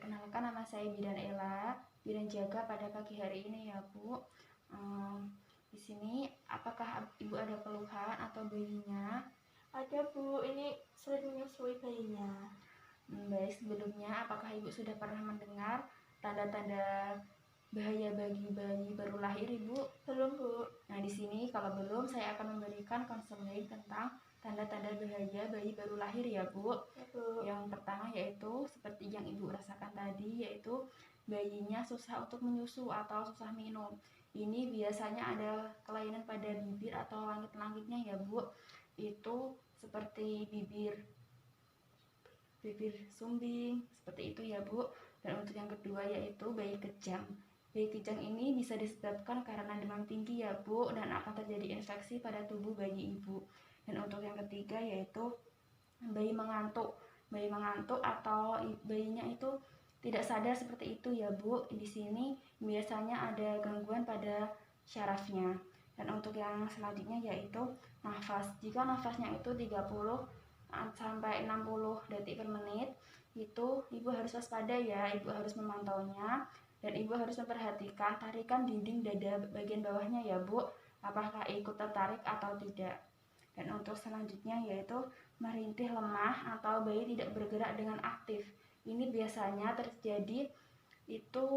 Perkenalkan, nama saya Bidan Ella, bidan jaga pada pagi hari ini ya Bu. Di sini apakah Ibu ada keluhan atau bayinya? Ada Bu, ini sulit menyusui bayinya. Baik, sebelumnya apakah Ibu sudah pernah mendengar tanda-tanda bahaya bagi bayi baru lahir Ibu? Belum Bu. Nah di sini kalau belum, saya akan memberikan konseling tentang tanda-tanda bahaya bayi baru lahir ya Bu. Ya Bu. Yang pertama yaitu seperti yang Ibu rasakan tadi, yaitu bayinya susah untuk menyusu atau susah minum. Ini biasanya ada kelainan pada bibir atau langit-langitnya ya Bu. Itu seperti bibir sumbing, seperti itu ya Bu. Dan untuk yang kedua yaitu bayi kejang. Bayi kejang ini bisa disebabkan karena demam tinggi ya Bu, dan akan terjadi infeksi pada tubuh bayi Ibu. Dan untuk yang ketiga yaitu bayi mengantuk. Bayi mengantuk atau bayinya itu tidak sadar seperti itu ya Bu. Di sini biasanya ada gangguan pada syarafnya. Dan untuk yang selanjutnya yaitu nafas. Jika nafasnya itu 30 sampai 60 detik per menit, itu Ibu harus waspada ya. Ibu harus memantaunya dan Ibu harus memperhatikan tarikan dinding dada bagian bawahnya ya Bu, apakah ikut tertarik atau tidak. Dan untuk selanjutnya yaitu merintih lemah atau bayi tidak bergerak dengan aktif. Ini biasanya terjadi itu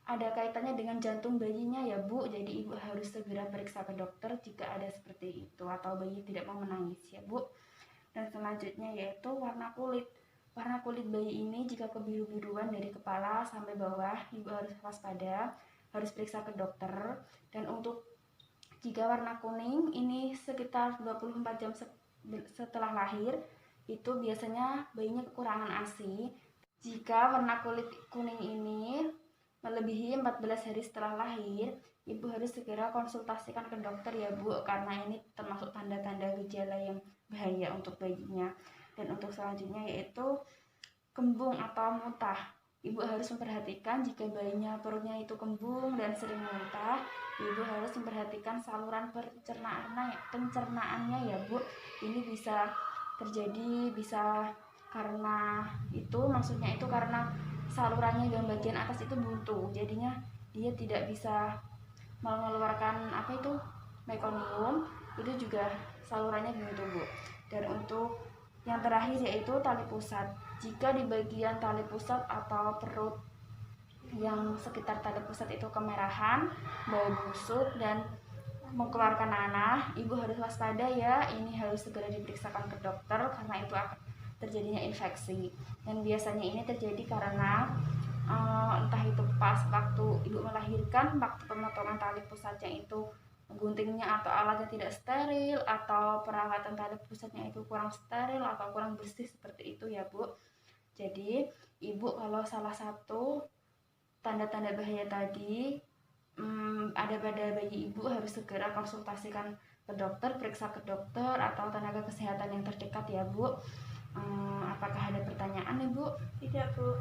ada kaitannya dengan jantung bayinya ya Bu. Jadi Ibu harus segera periksa ke dokter jika ada seperti itu atau bayi tidak mau menangis ya Bu. Dan selanjutnya yaitu warna kulit. Warna kulit bayi ini jika kebiru-biruan dari kepala sampai bawah, Ibu harus waspada, harus periksa ke dokter. Dan untuk jika warna kuning ini sekitar 24 jam setelah lahir, itu biasanya bayinya kekurangan ASI. Jika warna kulit kuning ini melebihi 14 hari setelah lahir, Ibu harus segera konsultasikan ke dokter ya Bu, karena ini termasuk tanda-tanda gejala yang bahaya untuk bayinya. Dan untuk selanjutnya yaitu kembung atau muntah. Ibu harus memperhatikan jika bayinya perutnya itu kembung dan sering muntah. Ibu harus memperhatikan saluran pencernaannya ya Bu. Ini bisa terjadi karena itu, maksudnya itu karena salurannya yang bagian atas itu buntu, jadinya dia tidak bisa mengeluarkan mekonium, itu juga salurannya buntu Bu. Dan untuk yang terakhir yaitu tali pusat. Jika di bagian tali pusat atau perut yang sekitar tali pusat itu kemerahan, bau busuk, dan mengeluarkan nanah, Ibu harus waspada ya. Ini harus segera diperiksakan ke dokter karena itu akan terjadinya infeksi. Dan biasanya ini terjadi karena entah itu pas waktu Ibu melahirkan, waktu pemotongan tali pusatnya itu guntingnya atau alatnya tidak steril, atau perawatan tali pusatnya itu kurang steril atau kurang bersih, seperti itu ya Bu. Jadi Ibu kalau salah satu tanda-tanda bahaya tadi ada pada bayi Ibu, harus segera konsultasikan ke dokter, periksa ke dokter atau tenaga kesehatan yang terdekat ya Bu. Apakah ada pertanyaan Ibu? Tidak Bu.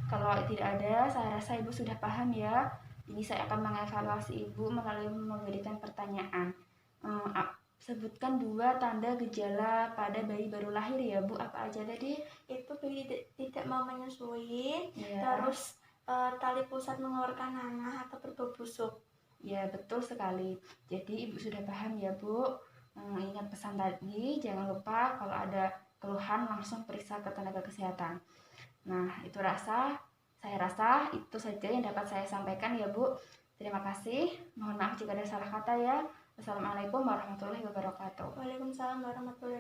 Kalau tidak ada, saya rasa Ibu sudah paham ya. Ini saya akan mengevaluasi Ibu melalui memberikan pertanyaan. Sebutkan 2 tanda gejala pada bayi baru lahir ya Bu. Apa aja tadi? Itu bayi tidak mau menyusui, Ya. terus tali pusat mengeluarkan nanah atau berbau busuk. Ya, betul sekali. Jadi Ibu sudah paham ya Bu. Ingat pesan tadi, jangan lupa kalau ada keluhan langsung periksa ke tenaga kesehatan. Nah, saya rasa itu saja yang dapat saya sampaikan ya Bu. Terima kasih. Mohon maaf jika ada salah kata ya. Wassalamualaikum warahmatullahi wabarakatuh. Waalaikumsalam warahmatullahi wabarakatuh.